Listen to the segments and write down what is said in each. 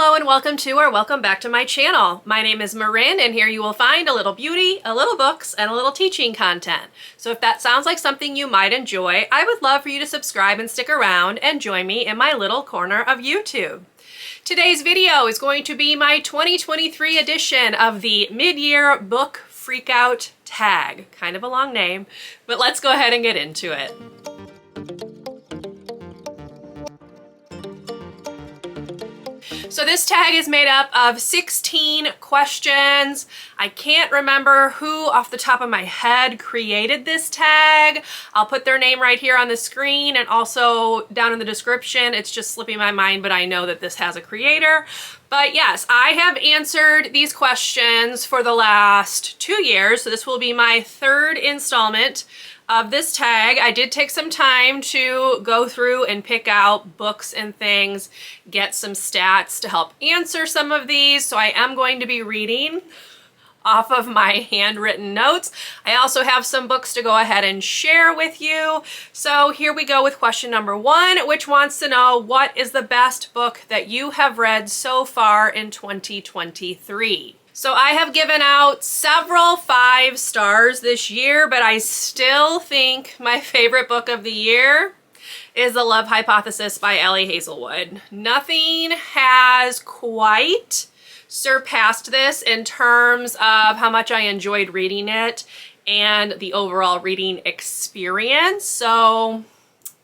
Hello and welcome to or welcome back to my channel. My name is Marin and here you will find a little beauty, a little books, and a little teaching content. So if that sounds like something you might enjoy, I would love for you to subscribe and stick around and join me in my little corner of YouTube. Today's video is going to be my 2023 edition of the mid-year book Freakout tag. Kind of a long name, but let's go ahead and get into it. So this tag is made up of 16 questions. I can't remember who off the top of my head created this tag. I'll put their name right here on the screen and also down in the description. It's just slipping my mind, but I know that this has a creator. But yes, I have answered these questions for the last 2 years. So this will be my third installment of this tag. I did take some time to go through and pick out books and things, get some stats to help answer some of these. So I am going to be reading off of my handwritten notes. I also have some books to go ahead and share with you. So here we go with question number 1, which wants to know what is the best book that you have read so far in 2023? So I have given out several 5 stars this year, but I still think my favorite book of the year is The Love Hypothesis by Ellie Hazelwood. Nothing has quite surpassed this in terms of how much I enjoyed reading it and the overall reading experience. So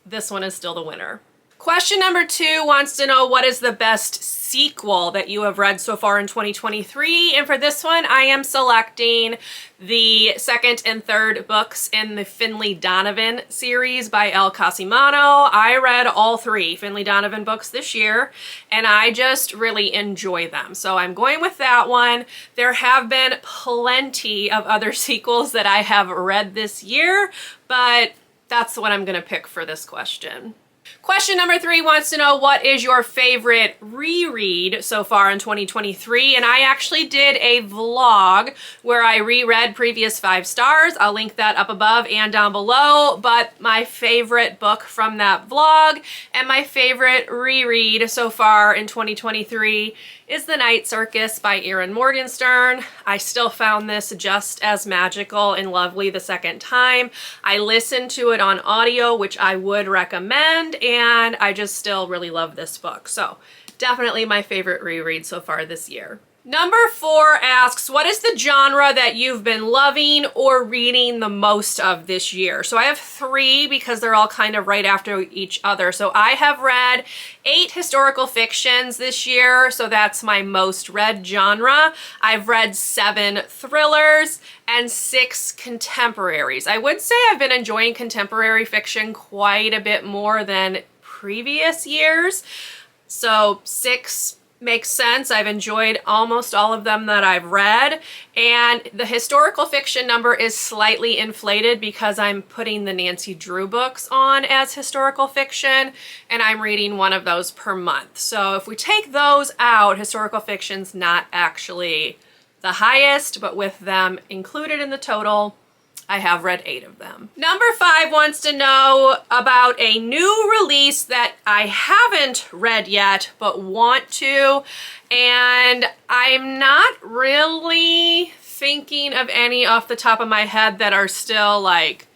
this one is still the winner. Question number 2 wants to know what is the best sequel that you have read so far in 2023, and for this one I am selecting the second and third books in the Finley Donovan series by El Casimano. I read all 3 Finley Donovan books this year and I just really enjoy them, so I'm going with that one. There have been plenty of other sequels that I have read this year, but that's what I'm going to pick for this question. Question number 3 wants to know what is your favorite reread so far in 2023, and I actually did a vlog where I reread previous 5 stars. I'll link that up above and down below, but my favorite book from that vlog and my favorite reread so far in 2023 is The Night Circus by Erin Morgenstern. I still found this just as magical and lovely the second time. I listened to it on audio, which I would recommend, and I just still really love this book. So definitely my favorite reread so far this year. Number 4 asks, what is the genre that you've been loving or reading the most of this year? So I have 3 because they're all kind of right after each other. So I have read 8 historical fictions this year, so that's my most read genre. I've read 7 thrillers and 6 contemporaries. I would say I've been enjoying contemporary fiction quite a bit more than previous years. So 6 makes sense. I've enjoyed almost all of them that I've read, and the historical fiction number is slightly inflated because I'm putting the Nancy Drew books on as historical fiction and I'm reading one of those per month. So if we take those out, historical fiction's not actually the highest, but with them included in the total, I have read 8 of them. Number 5 wants to know about a new release that I haven't read yet but want to, and I'm not really thinking of any off the top of my head that are still like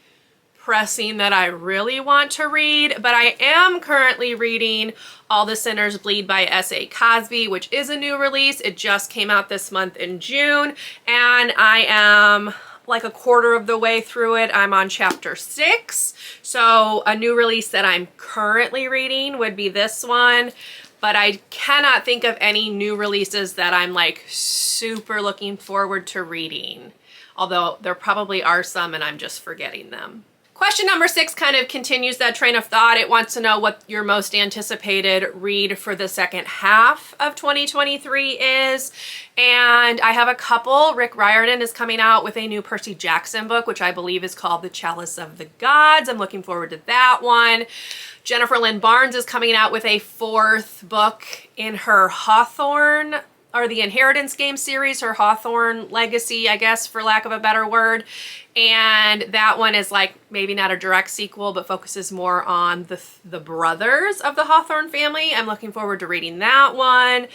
pressing that I really want to read, but I am currently reading All the Sinners Bleed by S.A. Cosby, which is a new release. It just came out this month in June, and I am like a quarter of the way through it. I'm on chapter 6. So a new release that I'm currently reading would be this one, but I cannot think of any new releases that I'm like super looking forward to reading, although there probably are some and I'm just forgetting them. Question number 6 kind of continues that train of thought. It wants to know what your most anticipated read for the second half of 2023 is. And I have a couple. Rick Riordan is coming out with a new Percy Jackson book, which I believe is called The Chalice of the Gods. I'm looking forward to that one. Jennifer Lynn Barnes is coming out with a 4th book in her Hawthorne, or the Inheritance game series, her Hawthorne legacy, I guess, for lack of a better word. And that one is like maybe not a direct sequel, but focuses more on the brothers of the Hawthorne family. I'm looking forward to reading that one.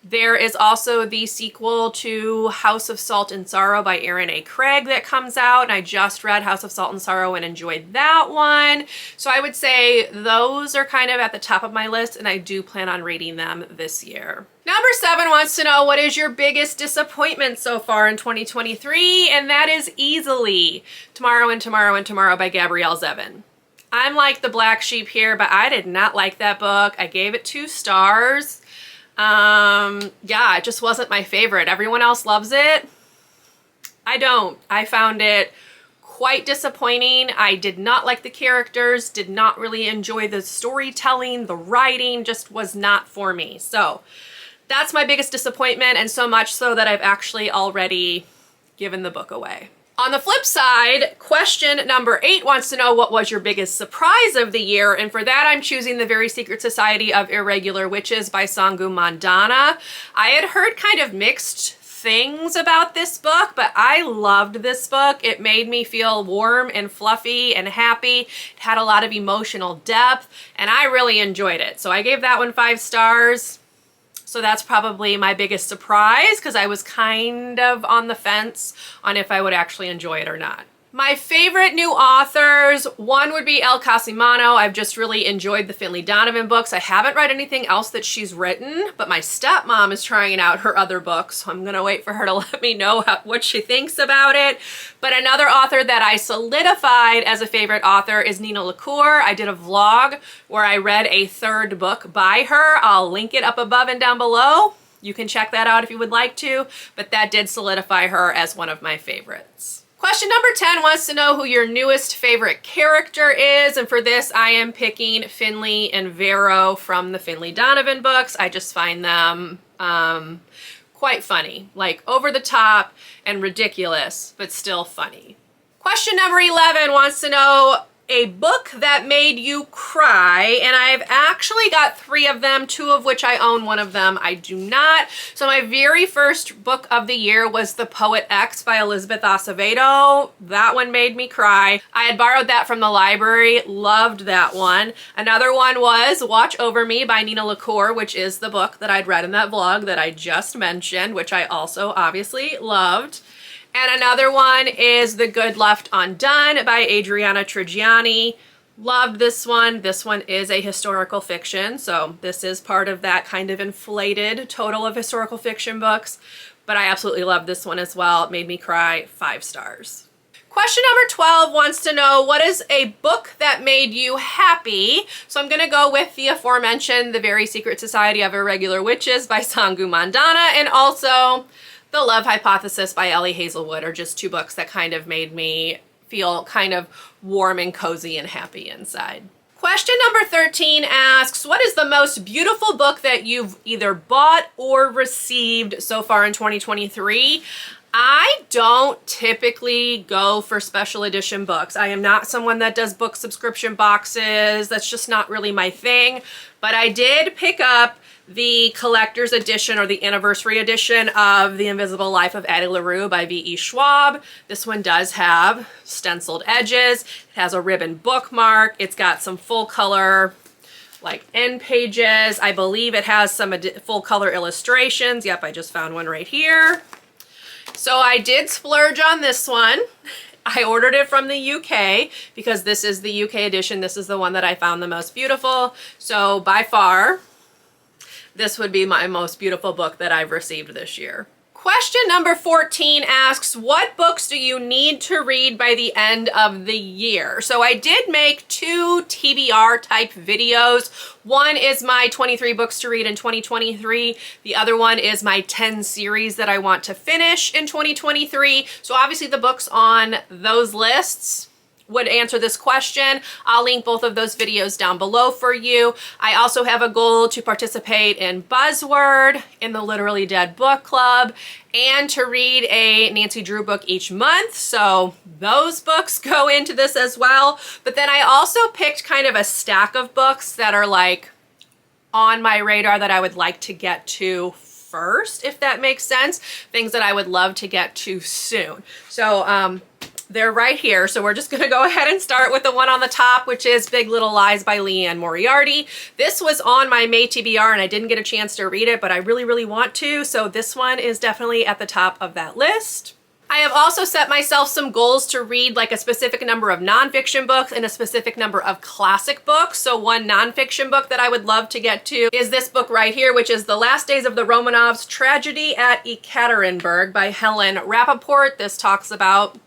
There is also the sequel to House of Salt and Sorrow by Aaron A. Craig that comes out, and I just read House of Salt and Sorrow and enjoyed that one. So I would say those are kind of at the top of my list, and I do plan on reading them this year. Number 7 wants to know, what is your biggest disappointment so far in 2023? And that is easily Tomorrow and Tomorrow and Tomorrow by Gabrielle Zevin. I'm like the black sheep here, but I did not like that book. I gave it 2 stars. Yeah, it just wasn't my favorite. Everyone else loves it. I don't. I found it quite disappointing. I did not like the characters, did not really enjoy the storytelling, the writing just was not for me. So that's my biggest disappointment, and so much so that I've actually already given the book away. On the flip side, question number 8 wants to know, what was your biggest surprise of the year? And for that, I'm choosing The Very Secret Society of Irregular Witches by Sangu Mandana. I had heard kind of mixed things about this book, but I loved this book. It made me feel warm and fluffy and happy. It had a lot of emotional depth, and I really enjoyed it. So I gave that one 5 stars. So that's probably my biggest surprise, because I was kind of on the fence on if I would actually enjoy it or not. My favorite new authors, one would be Elle Cosimano. I've just really enjoyed the Finley Donovan books. I haven't read anything else that she's written, but my stepmom is trying out her other books, so I'm gonna wait for her to let me know what she thinks about it. But another author that I solidified as a favorite author is Nina LaCour. I did a vlog where I read a 3rd book by her. I'll link it up above and down below. You can check that out if you would like to, but that did solidify her as one of my favorites. Question number 10 wants to know who your newest favorite character is, and for this I am picking Finley and Vero from the Finley Donovan books. I just find them quite funny, like over the top and ridiculous, but still funny. Question number 11 wants to know a book that made you cry, and I've actually got 3 of them, 2 of which I own, 1 of them I do not. So my very first book of the year was The Poet X by Elizabeth Acevedo. That one made me cry. I had borrowed that from the library, loved that one. Another one was Watch Over Me by Nina LaCour, which is the book that I'd read in that vlog that I just mentioned, which I also obviously loved. And another one is The Good Left Undone by Adriana Trigiani. Loved this one. This one is a historical fiction, so this is part of that kind of inflated total of historical fiction books, but I absolutely loved this one as well. It made me cry, 5 stars. Question number 12 wants to know, what is a book that made you happy? So I'm gonna go with the aforementioned The Very Secret Society of Irregular Witches by Sangu Mandana, and also The Love Hypothesis by Ellie Hazelwood are just 2 books that kind of made me feel kind of warm and cozy and happy inside. Question number 13 asks, what is the most beautiful book that you've either bought or received so far in 2023? I don't typically go for special edition books. I am not someone that does book subscription boxes. That's just not really my thing. But I did pick up the collector's edition or the anniversary edition of The Invisible Life of Addie LaRue by V.E. Schwab. This one does have stenciled edges. It has a ribbon bookmark. It's got some full color like end pages. I believe it has some full color illustrations. Yep, I just found one right here. So I did splurge on this one. I ordered it from the UK because this is the UK edition. This is the one that I found the most beautiful. So by far, this would be my most beautiful book that I've received this year. Question number 14 asks, what books do you need to read by the end of the year? So I did make 2 TBR type videos. One is my 23 books to read in 2023. The other one is my 10 series that I want to finish in 2023. So obviously the books on those lists would answer this question. I'll link both of those videos down below for you. I also have a goal to participate in Buzzword, in the Literally Dead Book Club, and to read a Nancy Drew book each month. So those books go into this as well. But then I also picked kind of a stack of books that are like on my radar that I would like to get to first, if that makes sense. Things that I would love to get to soon. So they're right here. So we're just gonna go ahead and start with the one on the top, which is Big Little Lies by Leanne Moriarty. This was on my May TBR and I didn't get a chance to read it, but I really want to. So this one is definitely at the top of that list. I have also set myself some goals to read like a specific number of nonfiction books and a specific number of classic books. So one nonfiction book that I would love to get to is this book right here, which is The Last Days of the Romanovs, Tragedy at Ekaterinburg by Helen Rappaport. This talks about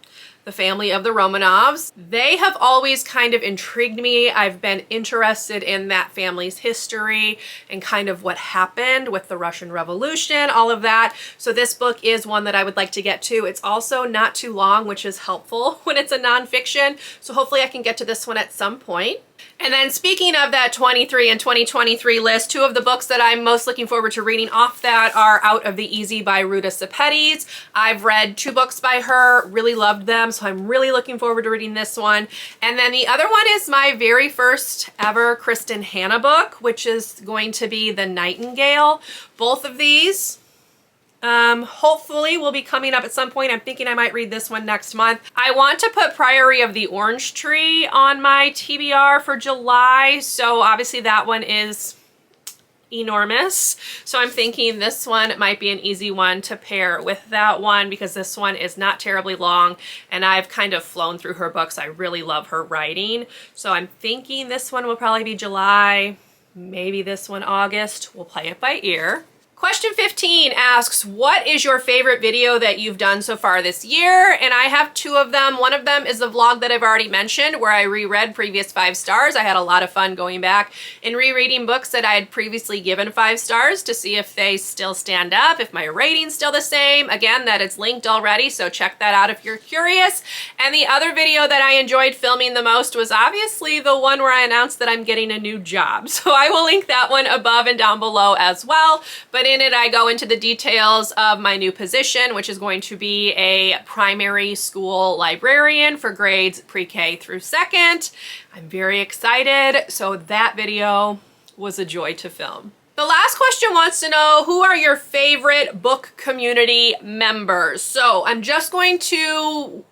the family of the Romanovs. They have always kind of intrigued me. I've been interested in that family's history and kind of what happened with the Russian Revolution, all of that. So this book is one that I would like to get to. It's also not too long, which is helpful when it's a nonfiction. So hopefully I can get to this one at some point. And then speaking of that 23 and 2023 list, two of the books that I'm most looking forward to reading off that are Out of the Easy by Ruta Sepetys. I've read 2 books by her, really loved them, so I'm really looking forward to reading this one. And then the other one is my very first ever Kristen Hanna book, which is going to be The Nightingale. Both of these hopefully will be coming up at some point. I'm thinking I might read this one next month. I want to put Priory of the Orange Tree on my TBR for July. So obviously that one is enormous. So I'm thinking this one might be an easy one to pair with that one because this one is not terribly long and I've kind of flown through her books. I really love her writing. So I'm thinking this one will probably be July, maybe this one August. We'll play it by ear. Question 15 asks, what is your favorite video that you've done so far this year? And I have 2 of them. One of them is the vlog that I've already mentioned where I reread previous 5 stars. I had a lot of fun going back and rereading books that I had previously given 5 stars to see if they still stand up, if my rating's still the same. Again, that is linked already, so check that out if you're curious. And the other video that I enjoyed filming the most was obviously the one where I announced that I'm getting a new job. So I will link that one above and down below as well. But in it, I go into the details of my new position, which is going to be a primary school librarian for grades pre-K through 2nd. I'm very excited. So that video was a joy to film. The last question wants to know, who are your favorite book community members? So I'm just going to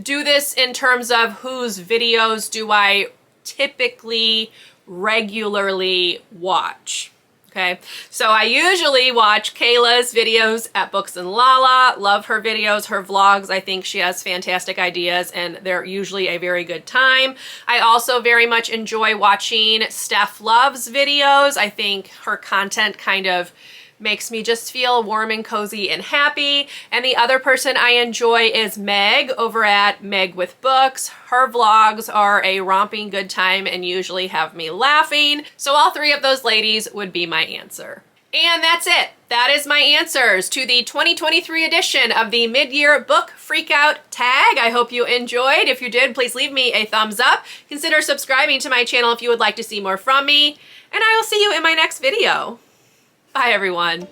do this in terms of whose videos do I typically regularly watch. Okay, so I usually watch Kayla's videos at Books and Lala. Love her videos, her vlogs. I think she has fantastic ideas and they're usually a very good time. I also very much enjoy watching Steph Love's videos. I think her content kind of makes me just feel warm and cozy and happy. And the other person I enjoy is Meg over at Meg with Books. Her vlogs are a romping good time and usually have me laughing. So all 3 of those ladies would be my answer. And that's it. That is my answers to the 2023 edition of the Mid-Year Book Freakout tag. I hope you enjoyed. If you did, please leave me a thumbs up. Consider subscribing to my channel if you would like to see more from me. And I will see you in my next video. Bye, everyone.